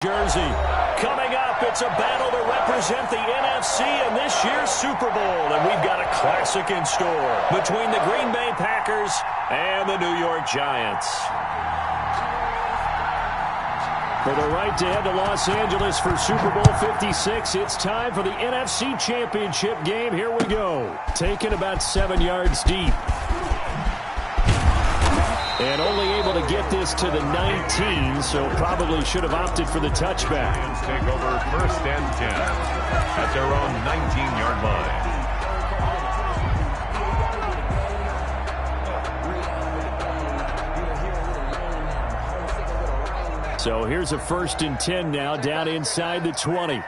Jersey. Coming up, it's a battle to represent the NFC in this year's Super Bowl, and we've got a classic in store between the Green Bay Packers and the New York Giants. For the right to head to Los Angeles for Super Bowl 56, it's time for the NFC Championship game. Here we go. Taken about 7 yards deep. And only able to get this to the 19, so probably should have opted for the touchback. Lions take over 1st and 10 at their own 19-yard line. So here's a 1st and 10 now, down inside the 20.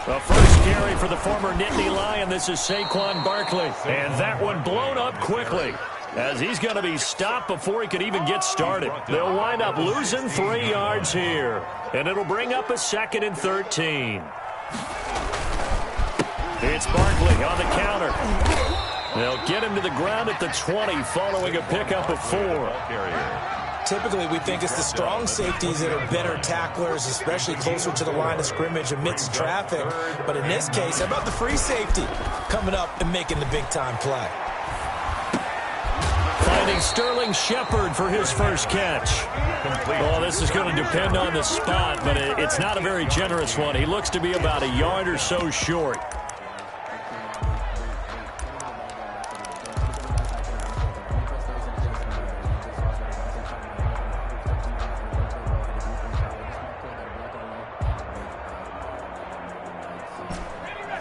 The first carry for the former Nittany Lion. This is Saquon Barkley. And that one blown up quickly, as he's going to be stopped before he could even get started. They'll wind up losing 3 yards here, and it'll bring up a 2nd and 13. It's Barkley on the counter. They'll get him to the ground at the 20 following a pickup of 4. Typically, we think it's the strong safeties that are better tacklers, especially closer to the line of scrimmage amidst traffic. But in this case, how about the free safety coming up and making the big-time play? Finding Sterling Shepard for his first catch. Well, this is going to depend on the spot, but it's not a very generous one. He looks to be about a yard or so short.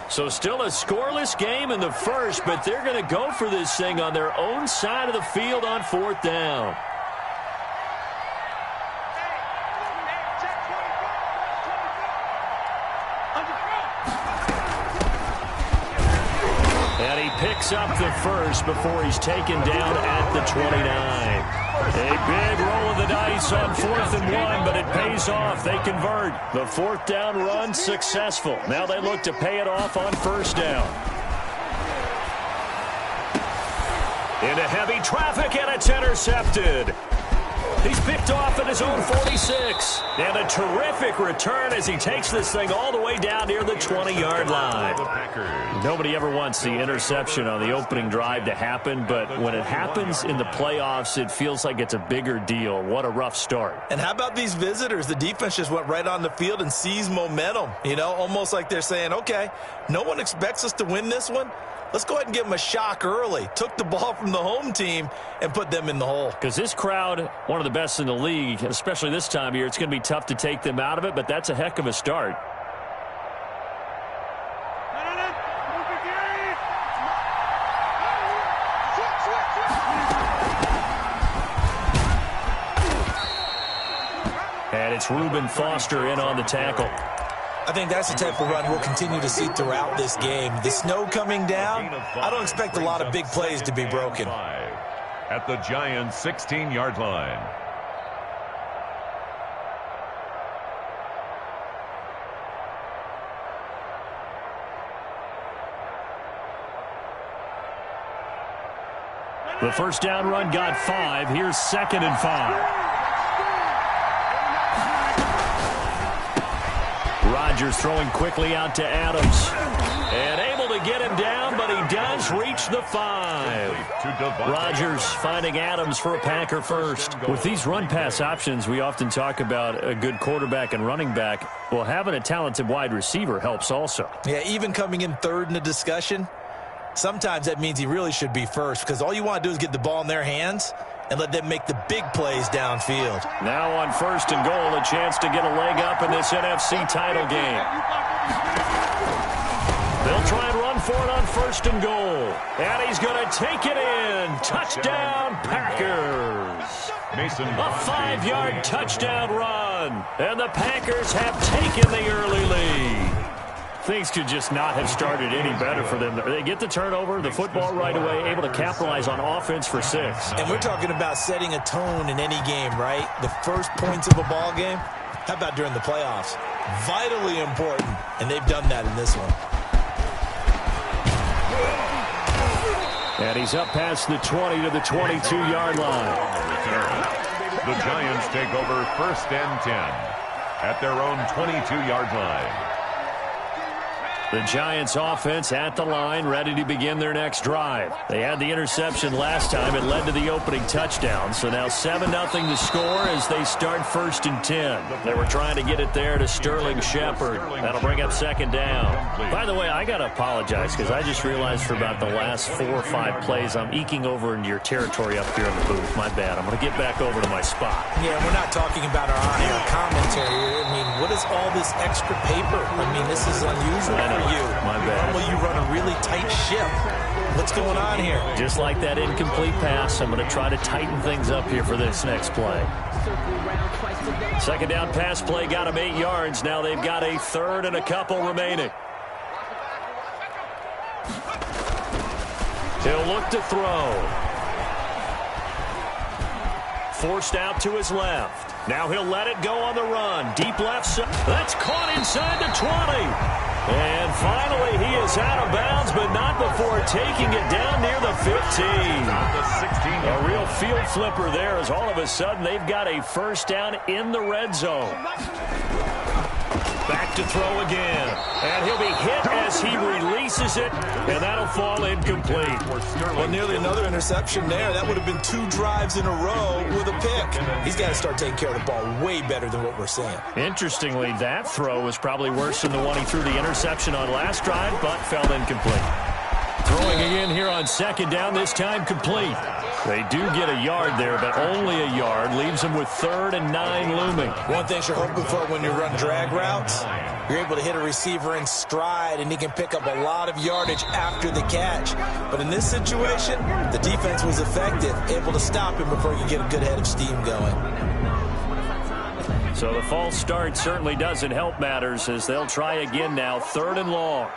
So still a scoreless game in the first, but they're going to go for this thing on their own side of the field on 4th down. And he picks up the first before he's taken down at the 29. A big roll of the dice on 4th and 1, but it pays off. They convert. The 4th down run successful. Now they look to pay it off on 1st down. Into heavy traffic, and it's intercepted. He's picked off at his own 46. And a terrific return as he takes this thing all the way down near the 20-yard line. Nobody ever wants the interception on the opening drive to happen, but when it happens in the playoffs, it feels like it's a bigger deal. What a rough start. And how about these visitors? The defense just went right on the field and seized momentum. You know, almost like they're saying, okay, no one expects us to win this one. Let's go ahead and give them a shock early. Took the ball from the home team and put them in the hole. Because this crowd, one of the best in the league, especially this time of year, it's going to be tough to take them out of it, but that's a heck of a start. And it's Reuben Foster in on the tackle. I think that's the type of run we'll continue to see throughout this game. The snow coming down, I don't expect a lot of big plays to be broken. At the Giants' 16-yard line. The 1st down run got 5. Here's 2nd and 5. Rodgers throwing quickly out to Adams. And able to get him down, but he does reach the 5. Rodgers finding Adams for a Packer first. With these run-pass options, we often talk about a good quarterback and running back. Well, having a talented wide receiver helps also. Yeah, even coming in 3rd in the discussion, sometimes that means he really should be first, because all you want to do is get the ball in their hands and let them make the big plays downfield. Now on 1st and goal, a chance to get a leg up in this NFC title game. They'll try and run for it on 1st and goal. And he's going to take it in. Touchdown, Packers. A 5-yard touchdown run. And the Packers have taken the early lead. Things could just not have started any better for them. They get the turnover, the football right away, able to capitalize on offense for 6. And we're talking about setting a tone in any game, right? The first points of a ball game. How about during the playoffs? Vitally important, and they've done that in this one. And he's up past the 20 to the 22-yard line. The Giants take over 1st and 10 at their own 22-yard line. The Giants offense at the line, ready to begin their next drive. They had the interception last time. It led to the opening touchdown. So now 7-0 to score as they start 1st and 10. They were trying to get it there to Sterling Shepard. That'll bring up 2nd down. By the way, I got to apologize because I just realized for about the last 4 or 5 plays, I'm eking over into your territory up here in the booth. My bad. I'm going to get back over to my spot. Yeah, we're not talking about our on-air commentary. I mean, what is all this extra paper? I mean, this is unusual for you. My bad. Normally you run a really tight ship. What's going on here? Just like that incomplete pass, I'm going to try to tighten things up here for this next play. 2nd down pass play got him 8 yards. Now they've got a 3rd and a couple remaining. He'll look to throw. Forced out to his left. Now he'll let it go on the run. Deep left side. That's caught inside the 20. And finally, he is out of bounds, but not before taking it down near the 15. A real field flipper there as all of a sudden they've got a 1st down in the red zone. Back to throw again. And he'll be hit as he releases it, and that'll fall incomplete. Well, nearly another interception there. That would have been 2 drives in a row with a pick. He's got to start taking care of the ball way better than what we're seeing. Interestingly, that throw was probably worse than the one he threw the interception on last drive, but fell incomplete. Throwing again here on 2nd down, this time complete. They do get a yard there, but only a yard. Leaves them with 3rd and 9 looming. One thing you're hoping for when you run drag routes, you're able to hit a receiver in stride, and he can pick up a lot of yardage after the catch. But in this situation, the defense was effective, able to stop him before he could get a good head of steam going. So the false start certainly doesn't help matters as they'll try again now, 3rd and long.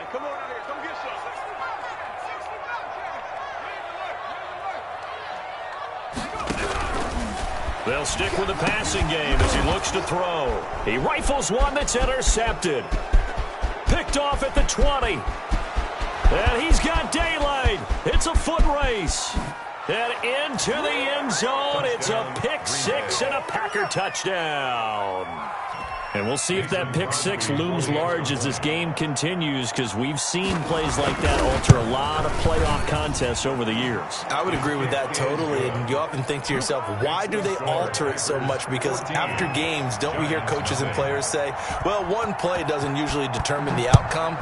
They'll stick with the passing game as he looks to throw. He rifles one that's intercepted. Picked off at the 20. And he's got daylight. It's a foot race. And into the end zone. It's a pick 6 and a Packer touchdown. And we'll see if that pick 6 looms large as this game continues, because we've seen plays like that alter a lot of playoff contests over the years. I would agree with that totally, and you often think to yourself, why do they alter it so much? Because after games, don't we hear coaches and players say, well, one play doesn't usually determine the outcome?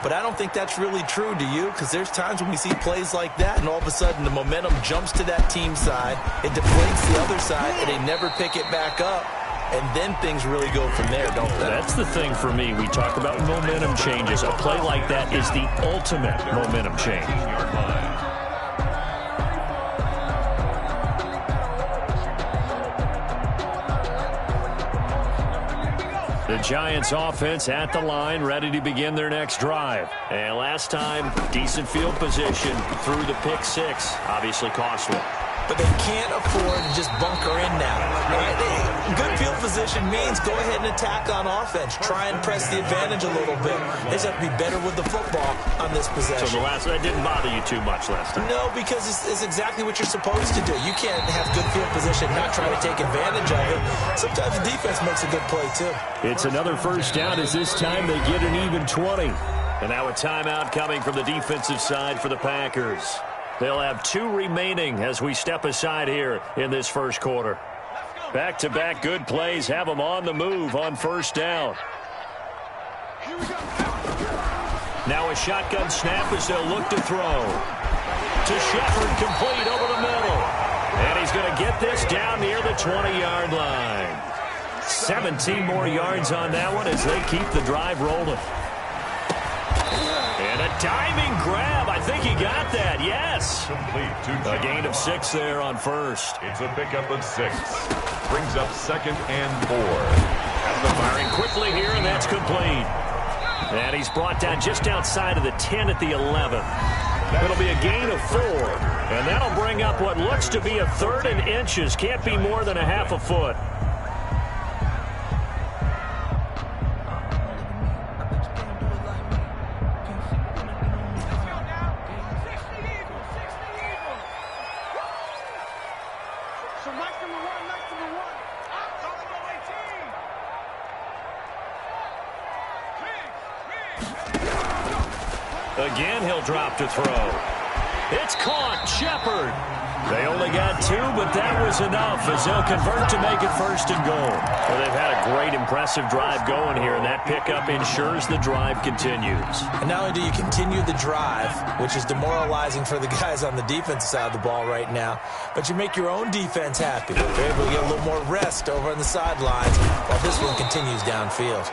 But I don't think that's really true, do you? Because there's times when we see plays like that, and all of a sudden the momentum jumps to that team side, it deflates the other side, and they never pick it back up. And then things really go from there, don't they? That's the thing for me. We talk about momentum changes. A play like that is the ultimate momentum change. The Giants offense at the line, ready to begin their next drive. And last time, decent field position through the pick 6. Obviously costly. But they can't afford to just bunker in now. Right? Good field position means go ahead and attack on offense. Try and press the advantage a little bit. They just have to be better with the football on this possession. So that didn't bother you too much last time? No, because it's exactly what you're supposed to do. You can't have good field position and not try to take advantage of it. Sometimes the defense makes a good play, too. It's another 1st down as this time they get an even 20. And now a timeout coming from the defensive side for the Packers. They'll have 2 remaining as we step aside here in this first quarter. Back-to-back good plays have them on the move on 1st down. Now a shotgun snap as they'll look to throw. To Shepard, complete over the middle. And he's going to get this down near the 20-yard line. 17 more yards on that one as they keep the drive rolling. And a diving grab. I think he got that. Yes. Complete. A gain of 6 there on 1st. It's a pickup of 6. Brings up 2nd and 4. Has the firing quickly here, and that's complete. And he's brought down just outside of the 10 at the 11. It'll be a gain of 4. And that'll bring up what looks to be a 3rd and inches. Can't be more than a half a foot. Again, he'll drop to throw. It's caught. Shepard. They only got 2, but that was enough as they'll convert to make it 1st and goal. Well, they've had a great, impressive drive going here, and that pickup ensures the drive continues. And not only do you continue the drive, which is demoralizing for the guys on the defensive side of the ball right now, but you make your own defense happy. They're able to get a little more rest over on the sidelines while this one continues downfield.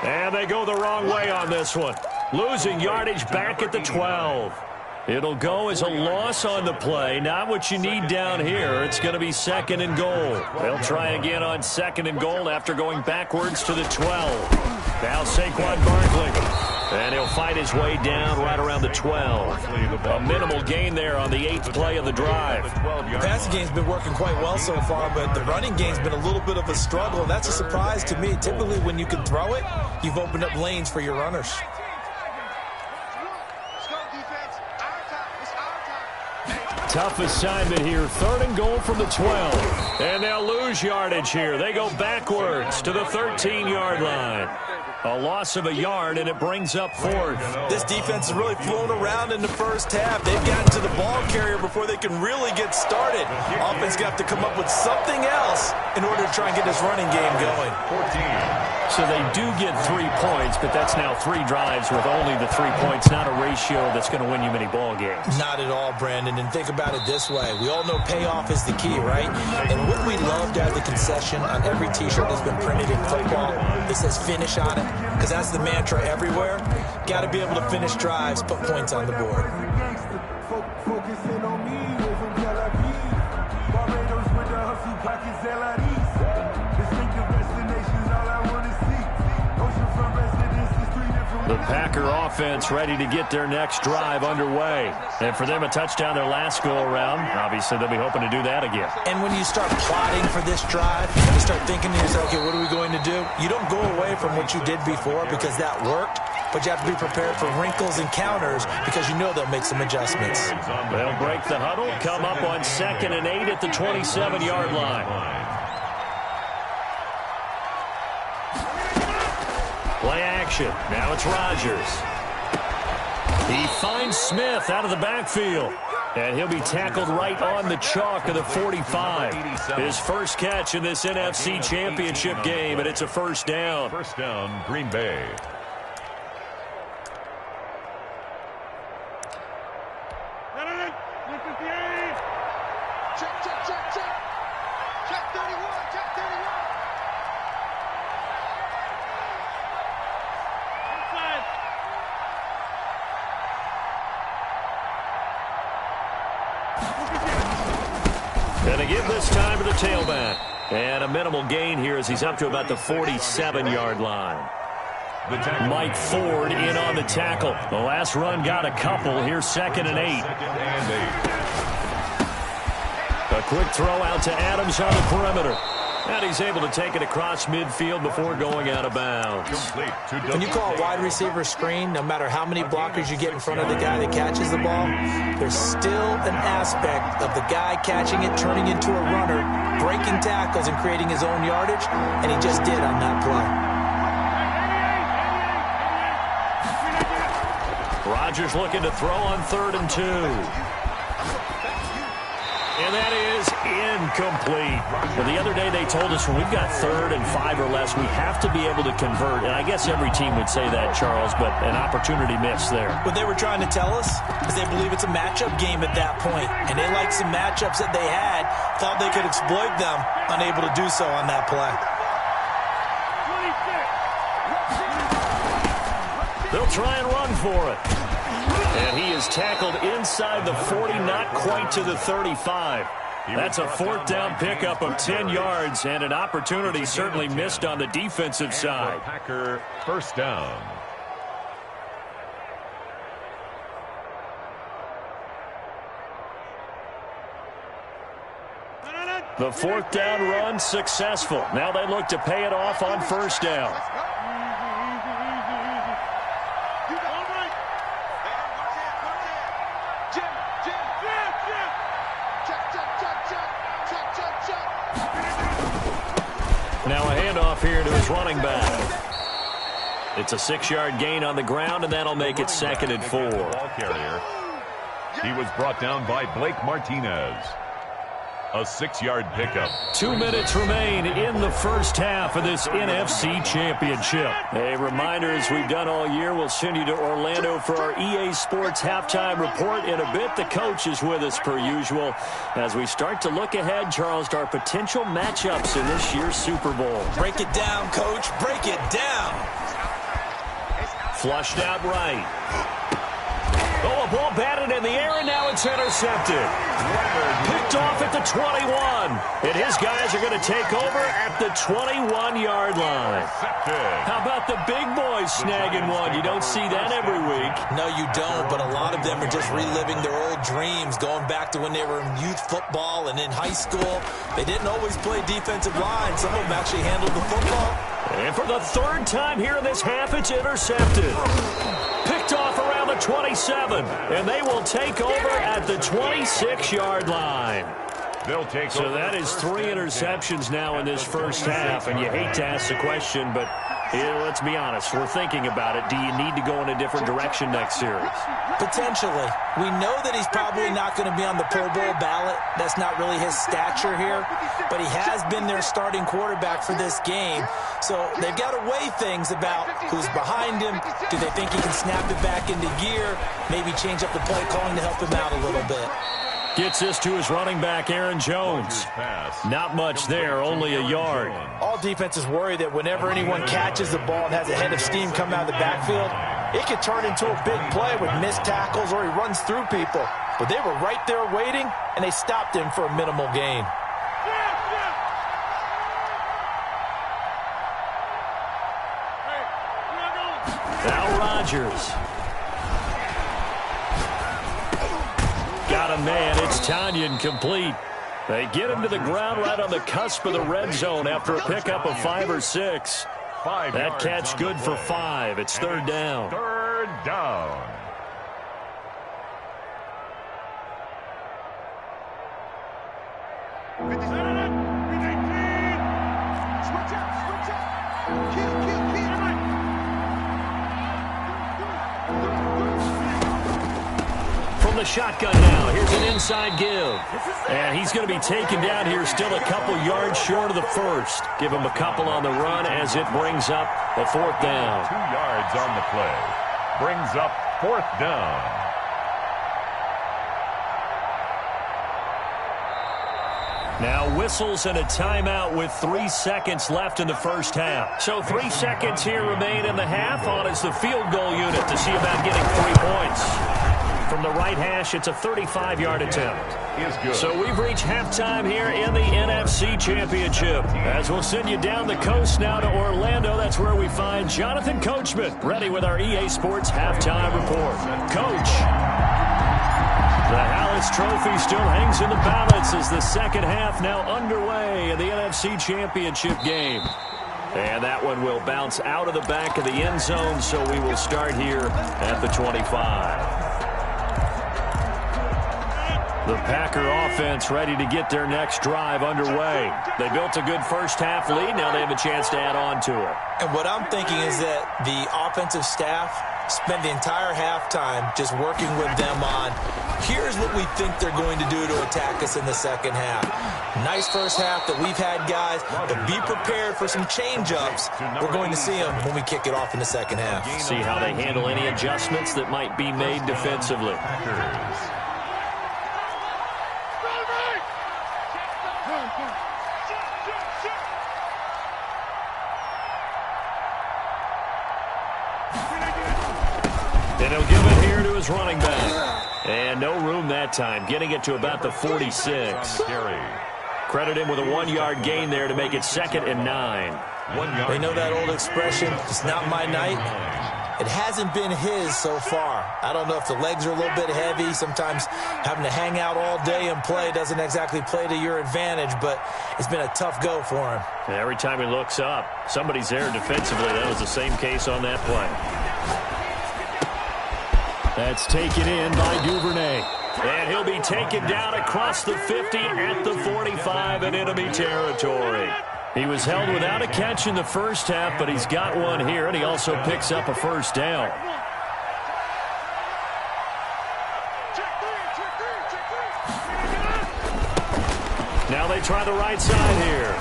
And they go the wrong way on this one. Losing yardage back at the 12. It'll go as a loss on the play. Not what you need down here. It's going to be 2nd and goal. They'll try again on 2nd and goal after going backwards to the 12. Now Saquon Barkley. And he'll fight his way down right around the 12. A minimal gain there on the 8th play of the drive. The passing game's been working quite well so far, but the running game's been a little bit of a struggle. And that's a surprise to me. Typically, when you can throw it, you've opened up lanes for your runners. Tough assignment here. 3rd and goal from the 12. And they'll lose yardage here. They go backwards to the 13-yard line. A loss of a yard, and it brings up 4th. This defense has really flown around in the first half. They've gotten to the ball carrier before they can really get started. Offense got to come up with something else in order to try and get this running game going. 14. So they do get 3 points, but that's now 3 drives with only the 3 points. Not a ratio that's going to win you many ball games. Not at all, Brandon. And think about it this way. We all know payoff is the key, right? And wouldn't we love to have the concession on every T-shirt that's been printed in football that says finish on it? Because that's the mantra everywhere. Got to be able to finish drives, put points on the board. The Packer offense ready to get their next drive underway. And for them, a touchdown their last go-around. Obviously, they'll be hoping to do that again. And when you start plotting for this drive, you start thinking to yourself, okay, what are we going to do? You don't go away from what you did before because that worked, but you have to be prepared for wrinkles and counters because you know they'll make some adjustments. They'll break the huddle, come up on 2nd and 8 at the 27-yard line. Play action. Now it's Rodgers. He finds Smith out of the backfield. And he'll be tackled right on the chalk of the 45. His first catch in this NFC Championship game, and it's a 1st down. 1st down, Green Bay. And they give this time to the tailback. And a minimal gain here as he's up to about the 47-yard line. Mike Ford in on the tackle. The last run got a couple. Here's 2nd and 8. A quick throw out to Adams on the perimeter. And he's able to take it across midfield before going out of bounds. When you call a wide receiver screen, no matter how many blockers you get in front of the guy that catches the ball, there's still an aspect of the guy catching it, turning into a runner, breaking tackles and creating his own yardage, and he just did on that play. Rodgers looking to throw on 3rd and 2. And that is incomplete. Well, the other day they told us when we've got 3rd and 5 or less, we have to be able to convert. And I guess every team would say that, Charles, but an opportunity missed there. What they were trying to tell us is they believe it's a matchup game at that point. And they liked some matchups that they had, thought they could exploit them, unable to do so on that play. They'll try and run for it. And he is tackled inside the 40, not quite to the 35. That's a 4th down pickup of 10 yards, and an opportunity certainly missed on the defensive side. Packer 1st down. The 4th down run successful. Now they look to pay it off on 1st down. Now a handoff here to his running back. It's a 6-yard gain on the ground, and that'll make it 2nd and 4. Ball carrier. He was brought down by Blake Martinez. A 6-yard pickup. 2 minutes remain in the first half of this NFC Championship. A reminder, as we've done all year, we'll send you to Orlando for our EA Sports halftime report in a bit. The coach is with us per usual as we start to look ahead, Charles, to our potential matchups in this year's Super Bowl. Break it down, Coach. Break it down. Flushed out right. Oh, a ball batted in the air, and now it's intercepted. Picked off at the 21. And his guys are going to take over at the 21-yard line. How about the big boys snagging one? You don't see that every week. No, you don't, but a lot of them are just reliving their old dreams, going back to when they were in youth football and in high school. They didn't always play defensive line. Some of them actually handled the football. And for the 3rd time here in this half, it's intercepted. Picked off around the 27, and they will take over at the 26-yard line. They'll take so that is 3 interceptions now in this first half, and you hate to ask the question, but let's be honest, we're thinking about it. Do you need to go in a different direction next series? Potentially. We know that he's probably not going to be on the Pro Bowl ballot. That's not really his stature here, but he has been their starting quarterback for this game. So they've got to weigh things about who's behind him. Do they think he can snap it back into gear? Maybe change up the play calling to help him out a little bit. Gets this to his running back, Aaron Jones. Not much there, only a yard. All defenses worry that whenever anyone catches the ball and has a head of steam come out of the backfield, it could turn into a big play with missed tackles or he runs through people. But they were right there waiting, and they stopped him for a minimal gain. Now Rodgers. Got a man. It's Tanyan complete. They get him to the ground right on the cusp of the red zone after a pickup of 5 or 6. That catch good for 5. It's 3rd down. 3rd down. The shotgun now. Here's an inside give. And he's going to be taken down here still a couple yards short of the first. Give him a couple on the run as it brings up a 4th down. 2 yards on the play. Brings up 4th down. Now whistles and a timeout with 3 seconds left in the first half. So 3 seconds here remain in the half. On is the field goal unit to see about getting 3 points. From the right hash, it's a 35-yard attempt. So we've reached halftime here in the NFC Championship. As we'll send you down the coast now to Orlando, that's where we find Jonathan Coachman, ready with our EA Sports halftime report. Coach, the Hallis Trophy still hangs in the balance as the second half now underway in the NFC Championship game. And that one will bounce out of the back of the end zone, so we will start here at the 25. The Packer offense ready to get their next drive underway. They built a good first half lead. Now they have a chance to add on to it. And what I'm thinking is that the offensive staff spent the entire halftime just working with them on, here's what we think they're going to do to attack us in the second half. Nice first half that we've had, guys, but be prepared for some change-ups. We're going to see them when we kick it off in the second half. See how they handle any adjustments that might be made defensively. And he'll give it here to his running back. And no room that time, getting it to about the 46. Credit him with a 1-yard gain there to make it 2nd and 9. They know that old expression, it's not my night. It hasn't been his so far. I don't know if the legs are a little bit heavy. Sometimes having to hang out all day and play doesn't exactly play to your advantage, but it's been a tough go for him. And every time he looks up, somebody's there defensively. That was the same case on that play. That's taken in by Duvernay. And he'll be taken down across the 50 at the 45 in enemy territory. He was held without a catch in the first half, but he's got one here, and he also picks up a first down. Now they try the right side here.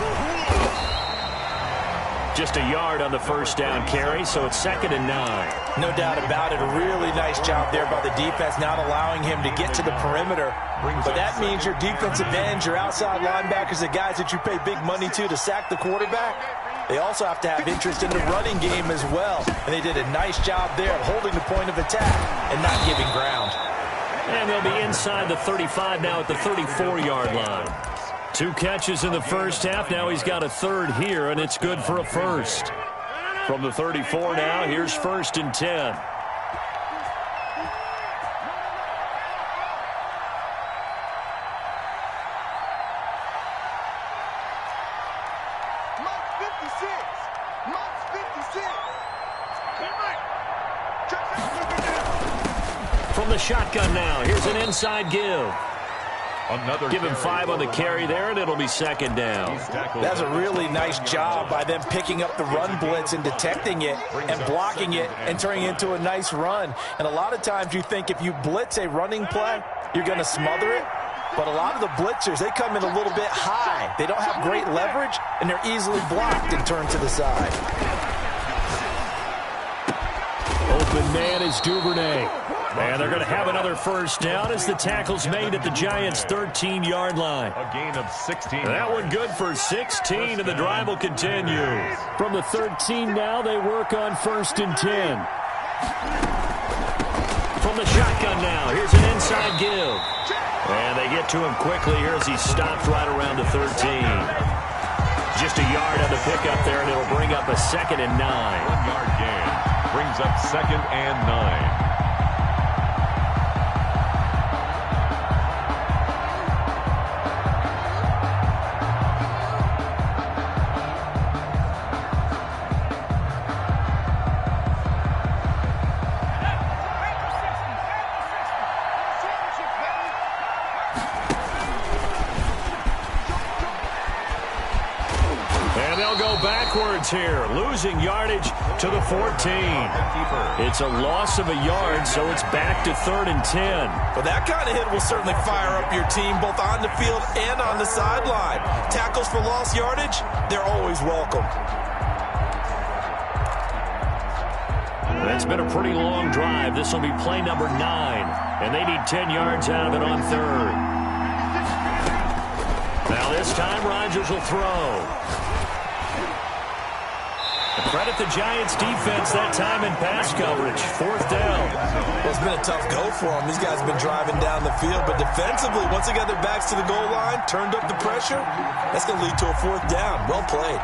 Just a yard on the first down carry, so it's 2nd and 9. No doubt about it. A really nice job there by the defense, not allowing him to get to the perimeter. But that means your defensive ends, your outside linebackers, the guys that you pay big money to sack the quarterback, they also have to have interest in the running game as well. And they did a nice job there of holding the point of attack and not giving ground. And they'll be inside the 35 now at the 34-yard line. 2 catches in the first half. Now he's got a third here, and it's good for a first. From the 34 now, here's 1st and 10. From the shotgun now, here's an inside give. Give him 5 on the carry there, and it'll be 2nd down. That's a really nice job by them picking up the run blitz and detecting it and blocking it and turning it into a nice run. And a lot of times you think if you blitz a running play, you're going to smother it. But a lot of the blitzers, they come in a little bit high. They don't have great leverage, and they're easily blocked and turned to the side. Open man is Duvernay. And they're going to have another first down as the tackle's made at the Giants' 13-yard line. A gain of 16. That one good for 16, and the drive will continue. From the 13 now, they work on 1st and 10. From the shotgun now, here's an inside give. And they get to him quickly here as he stopped right around the 13. Just a yard on the pickup there, and it'll bring up a 2nd and 9. 1-yard gain brings up 2nd and 9. Backwards here, losing yardage to the 14. It's a loss of a yard, so it's back to 3rd and 10. Well, that kind of hit will certainly fire up your team both on the field and on the sideline. Tackles for lost yardage, they're always welcome. That's been a pretty long drive. This will be play number 9, and they need 10 yards out of it on 3rd. Now this time, Rodgers will throw. Credit the Giants defense that time in pass coverage. 4th down. Well, it's been a tough go for them. These guys have been driving down the field, but defensively, once they got their backs to the goal line, turned up the pressure, that's going to lead to a 4th down. Well played.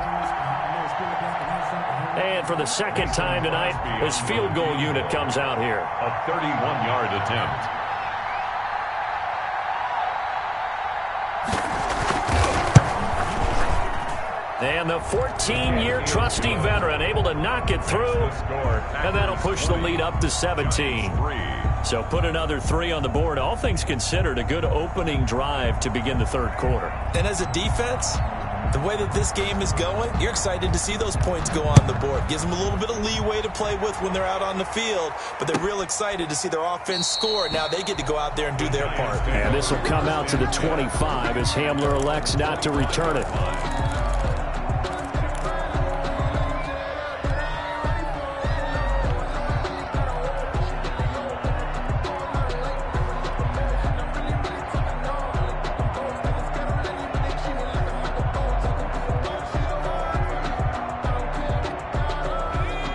And for the 2nd time tonight, this field goal unit comes out here. A 31-yard attempt. And the 14-year trusty veteran able to knock it through, and that'll push the lead up to 17. So put another 3 on the board. All things considered, a good opening drive to begin the 3rd quarter. And as a defense, the way that this game is going, you're excited to see those points go on the board. Gives them a little bit of leeway to play with when they're out on the field, but they're real excited to see their offense score. Now they get to go out there and do their part. And this will come out to the 25 as Hamler elects not to return it.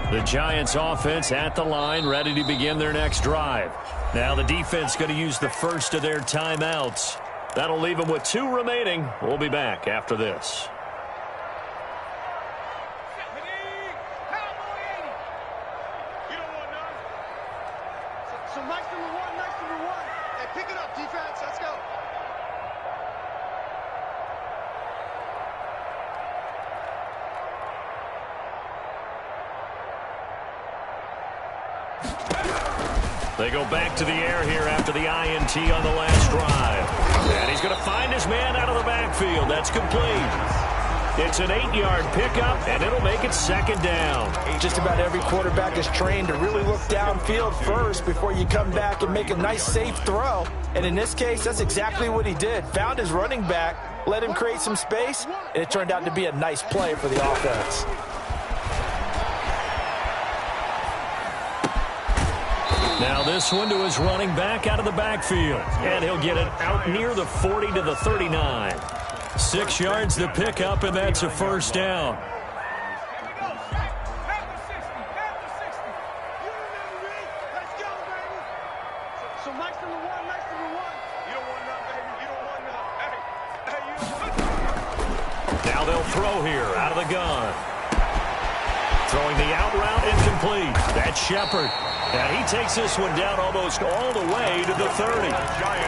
The Giants offense at the line, ready to begin their next drive. Now the defense going to use the first of their timeouts. That'll leave them with 2 remaining. We'll be back after this. They go back to the air here after the INT on the last drive. And he's going to find his man out of the backfield. That's complete. It's an 8-yard pickup, and it'll make it second down. Just about every quarterback is trained to really look downfield first before you come back and make a nice, safe throw. And in this case, that's exactly what he did. Found his running back, let him create some space, and it turned out to be a nice play for the offense. Now this one to his running back out of the backfield. And he'll get it out near the 40 to the 39. 6 yards to pick up, and that's a first down. Now they'll throw here out of the gun. Throwing the out route incomplete. That's Shepard. And he takes this one down almost all the way to the 30.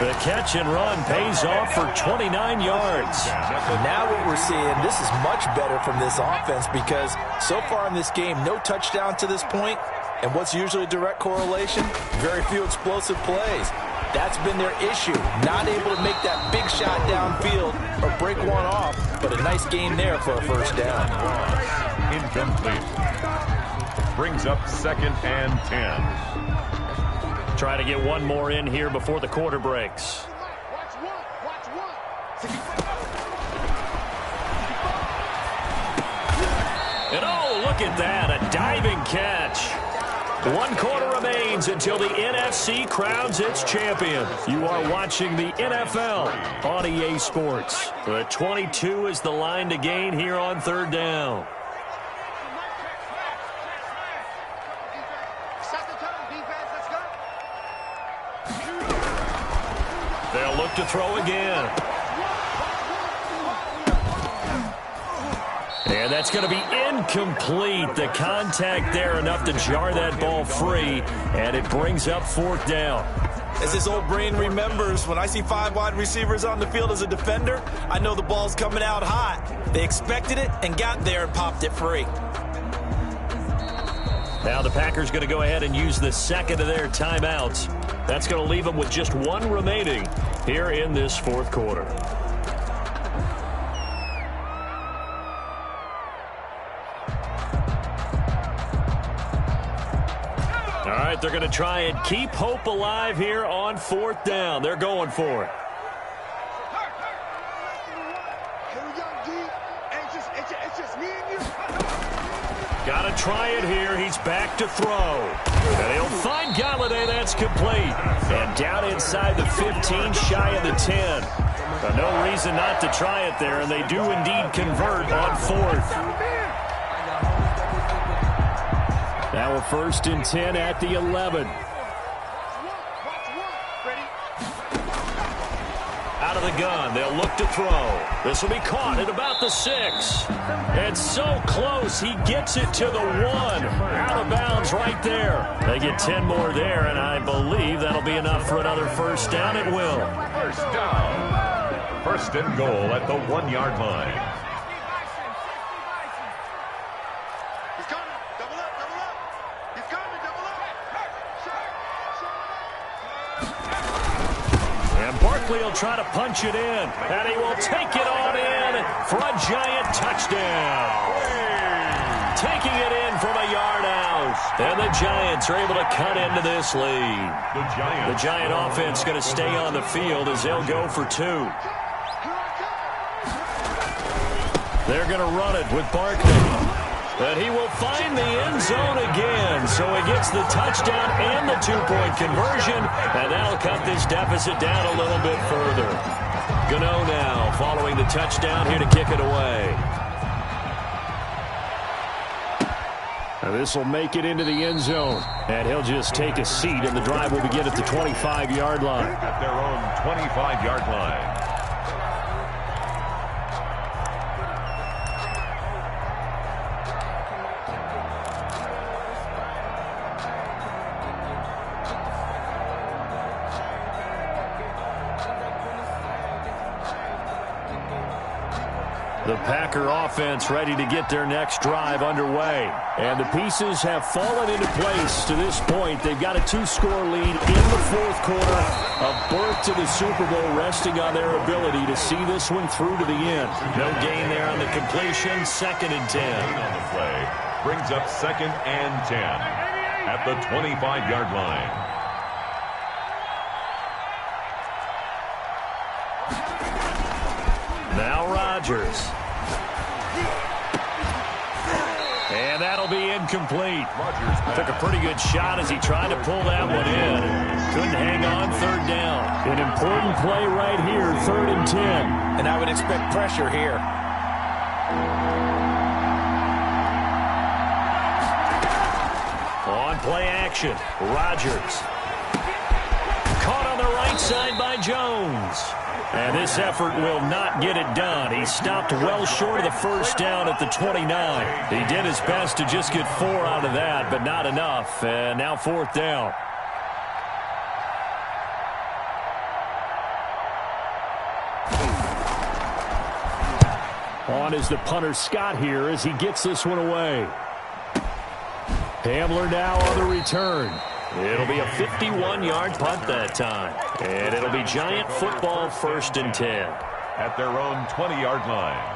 The catch and run pays off for 29 yards. Now what we're seeing, this is much better from this offense because so far in this game, no touchdown to this point. And what's usually a direct correlation? Very few explosive plays. That's been their issue. Not able to make that big shot downfield or break one off, but a nice gain there for a first down. Incomplete. Brings up 2nd and 10. Try to get one more in here before the quarter breaks. And oh, look at that, a diving catch. 1 quarter remains until the NFC crowns its champion. You are watching the NFL on EA Sports. The 22 is the line to gain here on 3rd down. They'll look to throw again. And that's going to be incomplete. The contact there enough to jar that ball free, and it brings up 4th down. As his old brain remembers, when I see 5 wide receivers on the field as a defender, I know the ball's coming out hot. They expected it and got there and popped it free. Now the Packers going to go ahead and use the second of their timeouts. That's going to leave them with just 1 remaining here in this 4th quarter. All right, they're going to try and keep hope alive here on 4th down. They're going for it. Got to try it here. He's back to throw. And he'll find Golladay. That's complete. And down inside the 15, shy of the 10. But no reason not to try it there, and they do indeed convert on 4th. Now a 1st and 10 at the 11. Out of the gun, they'll look to throw. This will be caught at about the 6. And so close, he gets it to the 1. Out of bounds right there. They get 10 more there, and I believe that'll be enough for another first down. It will. First down. 1st and goal at the 1-yard line. He'll try to punch it in, and he will take it on in for a giant touchdown. Taking it in from a yard out, and the Giants are able to cut into this lead. The Giant offense going to stay on the field as they'll go for 2. They're going to run it with Barkley. And he will find the end zone again. So he gets the touchdown and the 2-point conversion. And that'll cut this deficit down a little bit further. Gano now following the touchdown here to kick it away. Now this will make it into the end zone. And he'll just take a seat, and the drive will begin at the 25-yard line. At their own 25-yard line. The Packer offense ready to get their next drive underway. And the pieces have fallen into place to this point. They've got a 2-score lead in the fourth quarter. A berth to the Super Bowl resting on their ability to see this one through to the end. No gain there on the completion. 2nd and 10. On the play brings up 2nd and 10 at the 25-yard line. Now Rodgers. And that'll be incomplete. Took a pretty good shot as he tried to pull that one in. Couldn't hang on 3rd down. An important play right here, 3rd and 10. And I would expect pressure here. On play action, Rodgers. Caught on the right side by Jones. And this effort will not get it done. He stopped well short of the 1st down at the 29. He did his best to just get 4 out of that, but not enough. And now 4th down. On is the punter Scott here as he gets this one away. Hamler now on the return. It'll be a 51-yard punt that time. And it'll be Giant football, 1st and 10. At their own 20-yard line.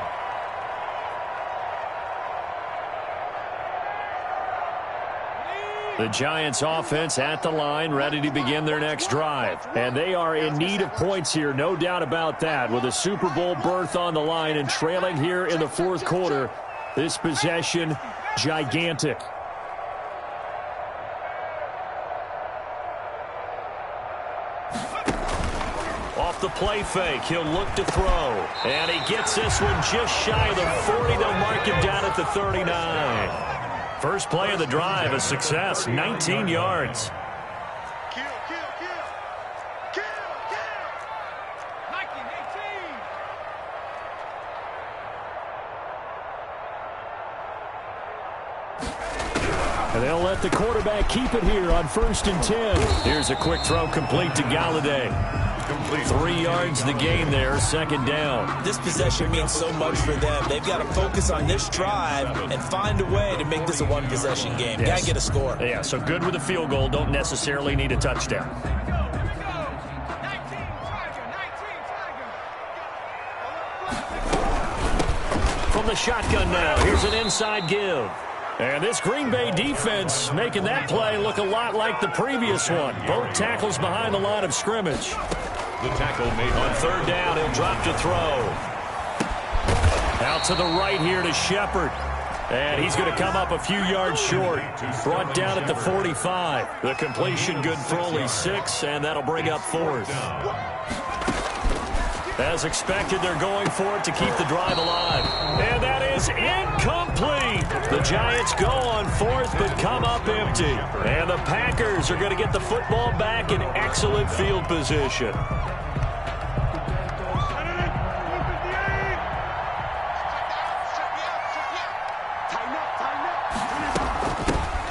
The Giants offense at the line, ready to begin their next drive. And they are in need of points here, no doubt about that. With a Super Bowl berth on the line and trailing here in the 4th quarter, this possession, gigantic. Off the play fake, he'll look to throw. And he gets this one just shy of the 40. They'll mark him down at the 39. First play of the drive, a success, 19 yards. And they'll let the quarterback keep it here on 1st and 10. Here's a quick throw complete to Galladay. 3 yards the gain there, 2nd down. This possession means so much for them. They've got to focus on this drive and find a way to make this a one-possession game. Yes. Got to get a score. Yeah, so good with a field goal. Don't necessarily need a touchdown. From the shotgun now, here's an inside give. And this Green Bay defense making that play look a lot like the previous one. Both tackles behind the line of scrimmage. The tackle made On 3rd down, he'll drop to throw. Out to the right here to Shepard. And he's going to come up a few yards short. Brought down at the 45. The completion good for only 6, and that'll bring up 4th. As expected, they're going for it to keep the drive alive. And that is incomplete. The Giants go on 4th, but come up empty. And the Packers are going to get the football back in excellent field position.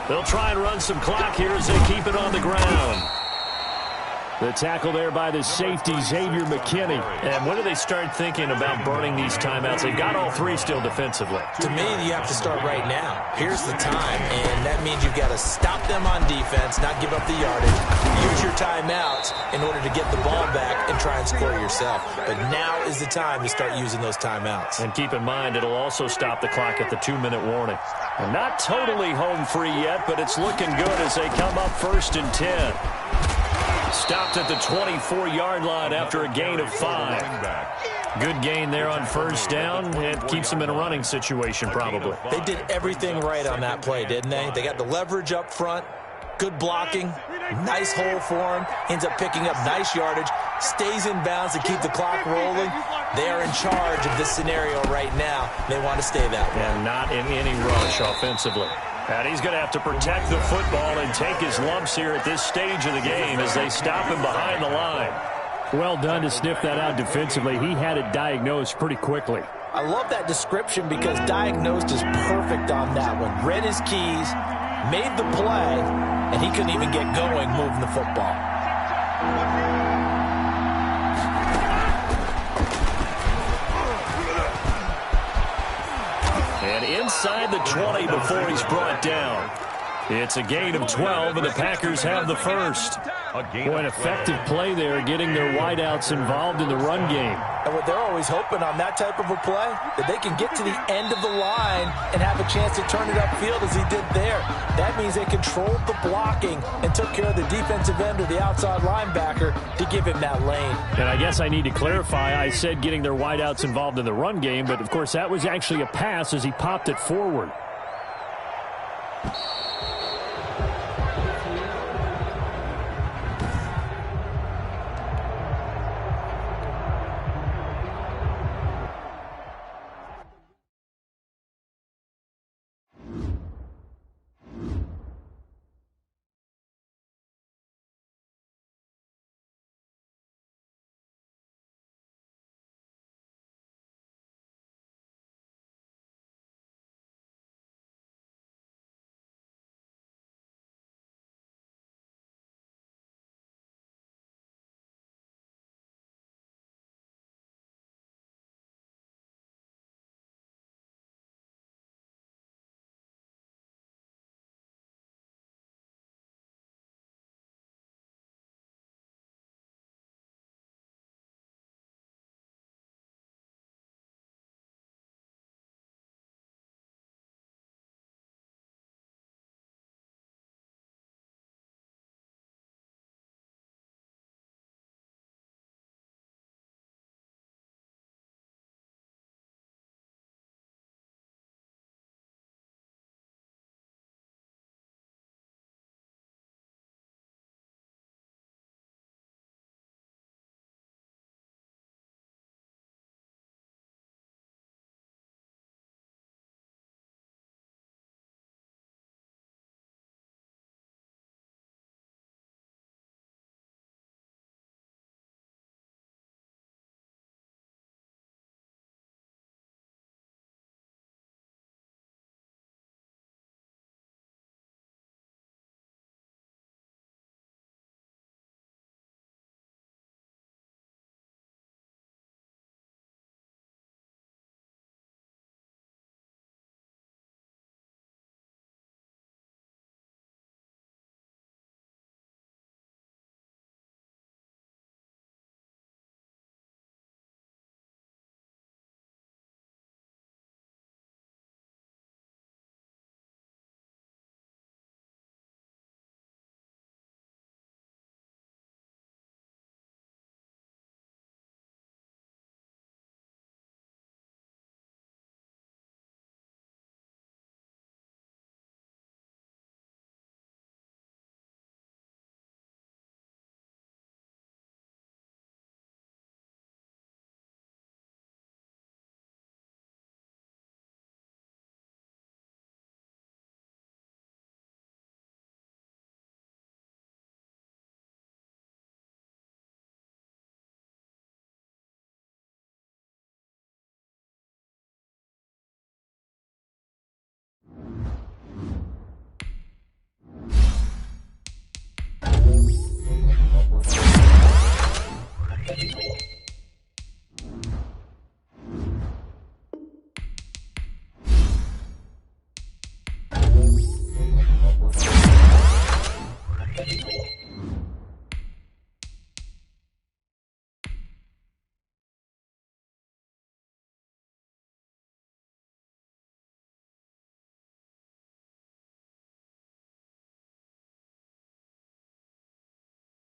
They'll try and run some clock here as they keep it on the ground. The tackle there by the safety, Xavier McKinney. And when do they start thinking about burning these timeouts? They've got all 3 still defensively. To me, you have to start right now. Here's the time, and that means you've got to stop them on defense, not give up the yardage, use your timeouts in order to get the ball back and try and score yourself. But now is the time to start using those timeouts. And keep in mind, it'll also stop the clock at the 2-minute warning. And not totally home free yet, but it's looking good as they come up 1st and 10. Stopped at the 24-yard line after a gain of 5. Good gain there on 1st down. It keeps them in a running situation probably. They did everything right on that play, didn't they? They got the leverage up front, good blocking, nice hole for him, ends up picking up nice yardage, stays in bounds to keep the clock rolling. They are in charge of this scenario right now. They want to stay that way. And not in any rush offensively. And he's going to have to protect the football and take his lumps here at this stage of the game as they stop him behind the line. Well done to sniff that out defensively. He had it diagnosed pretty quickly. I love that description because diagnosed is perfect on that one. Read his keys, made the play, and he couldn't even get going moving the football. the 20 before he's brought down. It's a gain of 12, and the Packers have the first. Boy, an effective play there, getting their wideouts involved in the run game. And what they're always hoping on that type of a play, that they can get to the end of the line and have a chance to turn it upfield as he did there. That means they controlled the blocking and took care of the defensive end or the outside linebacker to give him that lane. And I guess I need to clarify, I said getting their wideouts involved in the run game, but of course that was actually a pass as he popped it forward.